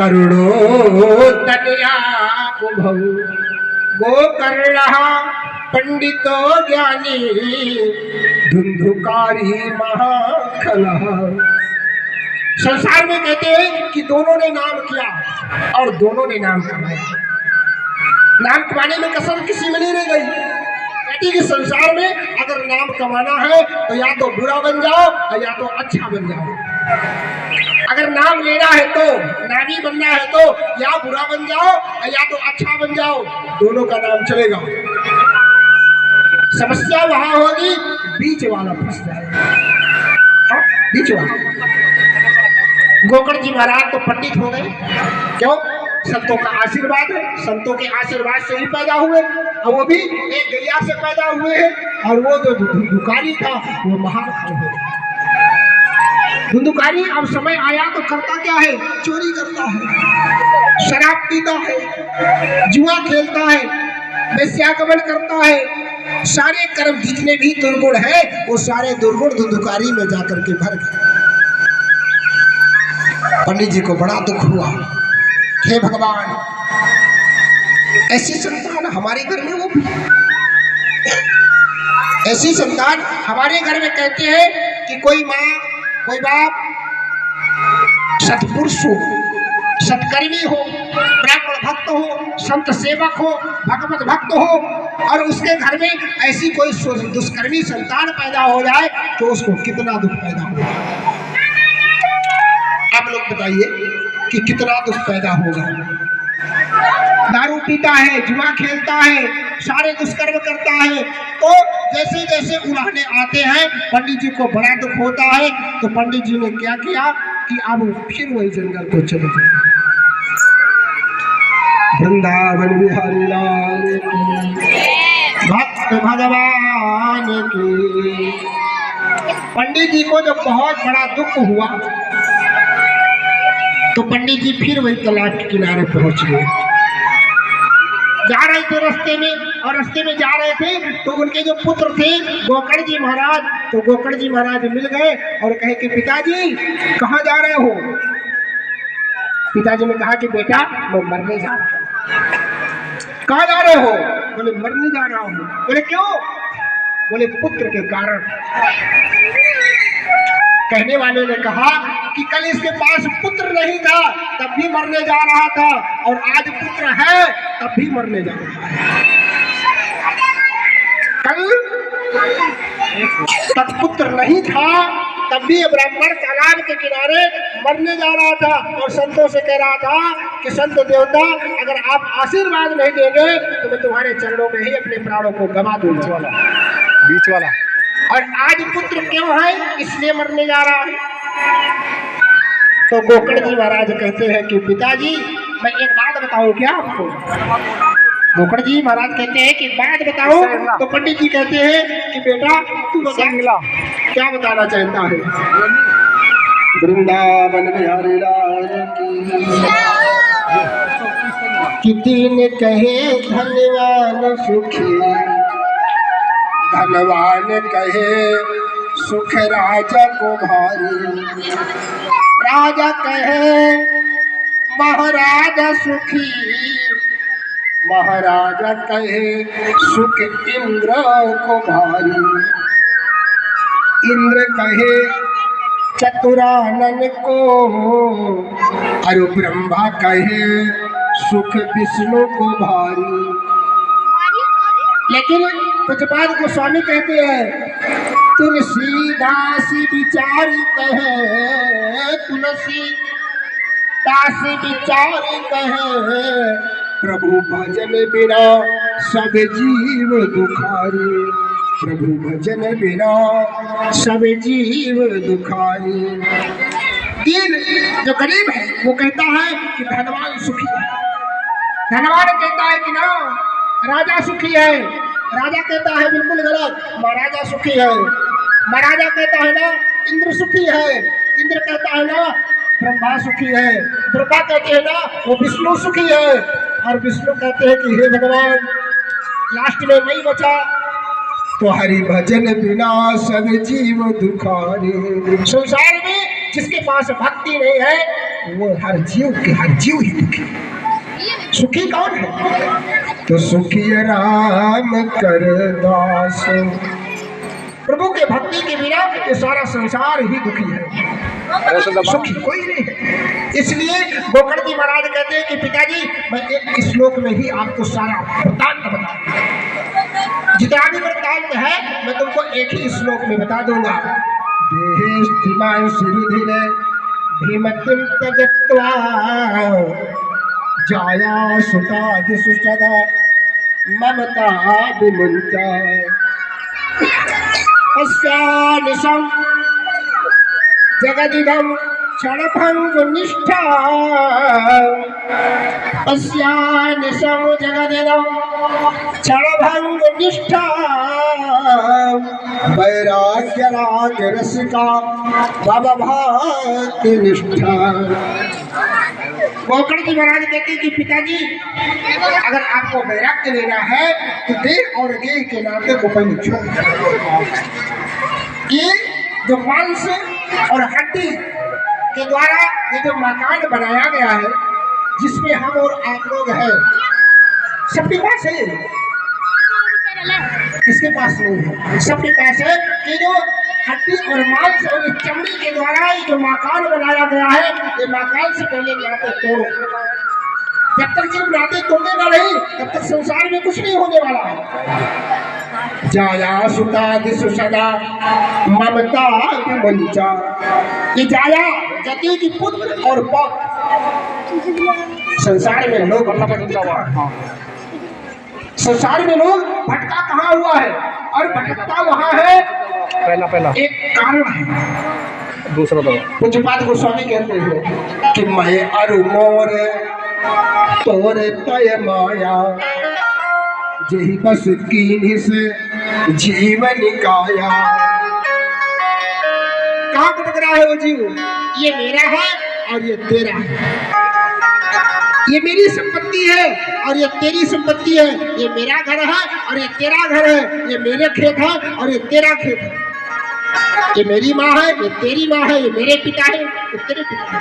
करुणो तनया उभौ वो कर रहा पंडितो ज्ञानी धुंधुकारी महाखला। संसार में कहते हैं कि दोनों ने नाम किया और दोनों ने नाम कमाया। नाम कमाने में कसर किसी में नहीं रह गई। कहती कि संसार में अगर नाम कमाना है तो या तो बुरा बन जाओ और या तो अच्छा बन जाओ। अगर नाम लेना है तो, नामी बनना है तो या बुरा बन जाओ और या तो अच्छा बन जाओ, दोनों का नाम चलेगा। समस्या वहां होगी बीच वाला फंस जाएगा। बीच वाला गोकर्ण जी महाराज तो पंडित हो गए, क्यों? संतों का आशीर्वाद है, संतों के आशीर्वाद से ही पैदा हुए और वो भी एक गैया से पैदा हुए हैं। और वो जो धुंधुकारी था वो महान हो गया। धुंधुकारी अब समय आया तो करता क्या है? चोरी करता है, शराब पीता है, जुआ खेलता है, वेश्यागमन करता है। सारे कर्म जितने भी दुर्गुण है वो सारे दुर्गुण धुंधुकारी में जाकर के भर गए। पंडित जी को बड़ा दुख हुआ। हे भगवान, ऐसी संतान हमारे घर में हो, ऐसी संतान हमारे घर में। कहते हैं कि कोई माँ कोई बाप सत्पुरुष हो, सत्कर्मी हो, ब्राह्मण भक्त हो, संत सेवक हो, भगवत भक्त हो और उसके घर में ऐसी कोई दुष्कर्मी संतान पैदा हो जाए तो उसको कितना दुख पैदा होगा। आप लोग बताइए कि कितना दुख पैदा होगा। दारू पीता है, जुआ खेलता है, सारे दुष्कर्म करता है, तो जैसे जैसे उड़ाने आते हैं पंडित जी को बड़ा दुख होता है। तो पंडित जी ने क्या किया कि अब फिर वही जंगल को चले गए। वृंदावन बिहारी लाल की, भक्त भगवान की। पंडित जी को जब बहुत बड़ा दुख हुआ तो पंडित जी फिर वही तालाब के किनारे पहुंच गए। जा रहे थे रास्ते में, और रास्ते में जा रहे थे तो उनके जो पुत्र थे गोकर्ण जी महाराज, तो गोकर्ण जी महाराज मिल गए और कहे कि पिताजी कहाँ जा रहे हो? पिताजी ने कहा कि बेटा मैं मरने जा रहा हूँ। कहाँ जा रहे हो? बोले मरने जा रहा हूँ। बोले क्यों? बोले पुत्र के कारण। कहने वाले ने कहा कि कल इसके पास पुत्र नहीं था तब भी मरने जा रहा था, और आज पुत्र है तब भी मरने जा रहा है। कल तब पुत्र नहीं था तब भी ब्राह्मण तालाब के किनारे मरने जा रहा था और संतों से कह रहा था कि संत देवता अगर आप आशीर्वाद नहीं देंगे तो मैं तुम्हारे चरणों में ही अपने प्राणों को गवा दूंगा। बीच वाला। और आज पुत्र क्यों है इसलिए मरने जा रहा है। तो गोकर्ण जी महाराज कहते हैं कि पिताजी मैं एक बात बताऊं क्या आपको? गोकर्ण जी महाराज कहते हैं कि बात बताओ। तो पंडित जी कहते हैं कि बेटा तू बता क्या बताना चाहता है। वृंदावन बिहारी लाल की, तीन कहे धन्यवान सुखी, धनवान कहे सुख राजा को भारी, राजा कहे महाराजा सुखी, महाराजा कहे सुख इंद्र को भारी, इंद्र कहे चतुरानन को, और ब्रह्मा कहे सुख विष्णु को भारी। लेकिन पूज्यपाद गोस्वामी कहते हैं तुलसीदास विचारी कहे, तुलसी दास विचारी कहे, प्रभु भजन बिना सब जीव दुखारी, प्रभु भजन बिना सब जीव दुखारी। दीन जो गरीब है वो कहता है कि धनवान सुखी है, धनवान कहता है कि ना राजा सुखी है, राजा कहता है बिल्कुल गलत, महाराजा सुखी है। महाराजा कहता है ना इंद्र सुखी है, इंद्र कहता है ना ब्रह्मा सुखी है, ब्रह्मा कहते हैं ना वो विष्णु सुखी है, और विष्णु कहते हैं कि हे भगवान लास्ट में नहीं बचा तो हरि भजन बिना सब जीव दुखारे। संसार में जिसके पास भक्ति नहीं है वो हर जीव ही दुखी है। सुखी कौन है? तो सुखी राम कर दास। प्रभु के भक्ति के बिना ये सारा संसार ही दुखी है, सुखी कोई नहीं है। इसलिए गोकर्ण जी महाराज कहते हैं कि पिताजी मैं एक श्लोक में ही आपको सारा वृत्तांत बताऊंगा, जितना भी वृत्तांत है मैं तुमको एक ही श्लोक में बता दूंगा। देहेस्तिमां सिरुधिरे भीमतिं त्यक्त्वा जाया सुतादिषु सदा ममता विमुञ्चा अस्यानिशं जगदिदं क्षणभङ्गुनिष्ठा अस्यानिशं जगदिदं क्षणभङ्गुनिष्ठा वैराग्यराग रसिका भवभक्ति निष्ठा। गोकर्ण जी महाराज कहते हैं कि पिताजी अगर आपको वैराग्य लेना है तो देह और देह के नाते को पहले छोड़। ये जो मांस और हड्डी के द्वारा ये जो मकान बनाया गया है जिसमें हम और आप लोग हैं, सबके पास है, किसके पास नहीं है? सबके पास है कि जो हड्डी और मांस और चमड़ी के द्वारा ये जो मकान बनाया गया है, ये मकान से पहले नाते तोड़ो। जब तक सिर्फ नाते तोड़ेगा नहीं तब तक संसार में कुछ नहीं होने वाला है। जाया सुतादिषु सदा ममता विमुञ्चा। ये जाया जति की पुत्र और पौत्र संसार में लोग संसार में लोग भटका कहाँ हुआ है और भटकता वहाँ है। पहला एक कारण है, दूसरा पूज्यपाद गोस्वामी कहते हैं कि मैं अरु मोर तोरे तय माया जही बस कीन्ही से जीवन काया। कहाँ भटक रहा है वो जीव? ये मेरा है और ये तेरा है, ये मेरी संपत्ति है और ये तेरी संपत्ति है, ये मेरा घर है और ये तेरा घर है, ये मेरे खेत है और ये तेरा खेत है, ये मेरी माँ है, ये तेरी माँ है, ये मेरे पिता है, ये तेरे पिता है।